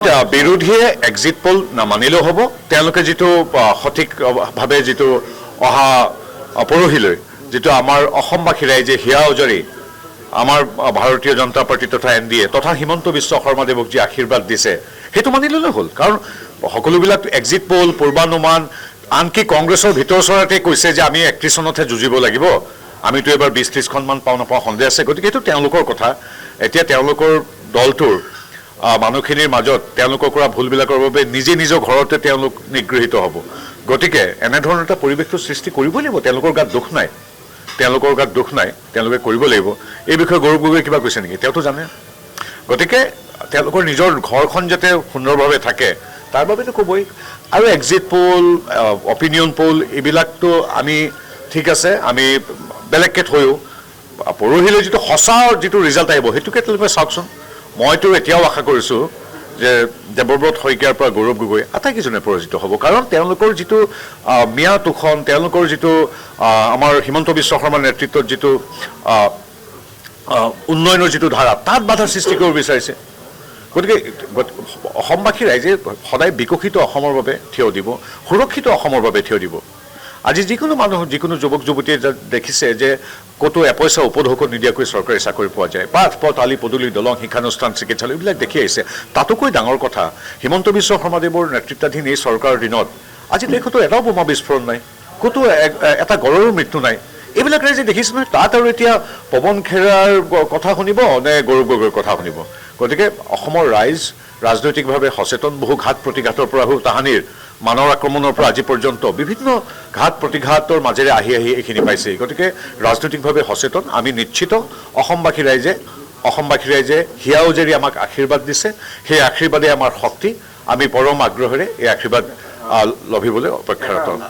বিৰোধীয়ে exit pole নামানিলেও হ'ব তেওঁলোকে যিটো সঠিকভাৱে যিটো অহা পৰহিলৈ যিটো আমাৰ অসমবাসী ৰাইজে হিয়া উজাৰি আমাৰ ভাৰতীয় জনতা পাৰ্টি তথা NDA তথা হিমন্ত বিশ্ব শৰ্মাদেৱক যি আশীৰ্বাদ দিছে সেইটো মানি ল'লে হ'ল কাৰণ সকলোবিলাক এক্সিট পোল পূৰ্বানুমান আনকি কংগ্ৰেছৰ ভিতৰ চৰাতে কৈছে যে আমি 31 চনতহে যুঁজিব লাগিব আমিতো এবাৰ 20-30খনমান পাওঁ নাপাওঁ সন্দেহ আছে গতিকে এইটো তেওঁলোকৰ কথা এতিয়া তেওঁলোকৰ দলটোৰ মানুহখিনিৰ মাজত তেওঁলোকৰ কৰা ভুলবিলাকৰ বাবে নিজে নিজৰ ঘৰতে তেওঁলোক নিগৃহীত হ'ব গতিকে এনে ধৰণৰ এটা পৰিৱেশটো সৃষ্টি কৰিবই লাগিব তেওঁলোকৰ গাত দুখ নাই তেওঁলোকে কৰিব লাগিব এই বিষয়ে গৌৰৱ গগৈ কিবা কৈছে নেকি তেওঁতো জানে গতিকে তেওঁলোকৰ নিজৰ ঘৰখন যাতে সুন্দৰভাৱে থাকে তাৰ বাবেতো ক'বই আৰু এক্সিট পোল অপিনিয়ন পোল এইবিলাকতো আমি ঠিক আছে আমি বেলেগকে থৈও পৰহিলৈ যিটো সঁচা যিটো ৰিজাল্ট আহিব সেইটোকে তেওঁলোকে চাওকচোন মইতো এতিয়াও আশা কৰিছোঁ যে দেৱব্ৰত শইকীয়াৰ পৰা গৌৰৱ গগৈ আটাইকেইজনে পৰাজিত হ'ব কাৰণ তেওঁলোকৰ যিটো মিয়া তুখন তেওঁলোকৰ যিটো আমাৰ হিমন্ত বিশ্ব শৰ্মাৰ নেতৃত্বত যিটো উন্নয়নৰ যিটো ধাৰা তাত বাধা সৃষ্টি কৰিব বিচাৰিছে গতিকে অসমবাসী ৰাইজে সদায় বিকশিত অসমৰ বাবে থিয় দিব সুৰক্ষিত অসমৰ বাবে থিয় দিব আজি যিকোনো মানুহ যিকোনো যুৱক যুৱতীয়ে দেখিছে যে ক'তো এপইচা উপঢৌকন নিদিয়াকৈ চৰকাৰী চাকৰি পোৱা যায় পাঠ পথ আলি পদূলি দলং শিক্ষানুষ্ঠান চিকিৎসালয় এইবিলাক দেখি আহিছে তাতোকৈ ডাঙৰ কথা হিমন্ত বিশ্ব শৰ্মাদেৱৰ নেতৃত্বাধীন এই চৰকাৰৰ দিনত আজি দেশতো এটাও বোমা বিস্ফোৰণ নাই ক'তো এটা গড়ৰো মৃত্যু নাই এইবিলাক ৰাইজে দেখিছে নহয় তাত আৰু এতিয়া পৱন খেৰাৰ কথা শুনিব নে গৌৰৱ গগৈৰ কথা শুনিব গতিকে অসমৰ ৰাইজ ৰাজনৈতিকভাৱে সচেতন বহু ঘাত প্ৰতিঘাতৰ পৰা তাহানিৰ মানৰ আক্ৰমণৰ পৰা আজি পৰ্যন্ত বিভিন্ন ঘাত প্ৰতিঘাতৰ মাজেৰে আহি এইখিনি পাইছে গতিকে ৰাজনৈতিকভাৱে সচেতন আমি নিশ্চিত অসমবাসী ৰাইজে হিয়া উজাৰি আমাক আশীৰ্বাদ দিছে সেই আশীৰ্বাদে আমাৰ শক্তি আমি পৰম আগ্ৰহেৰে এই আশীৰ্বাদ লভিবলৈ অপেক্ষাৰত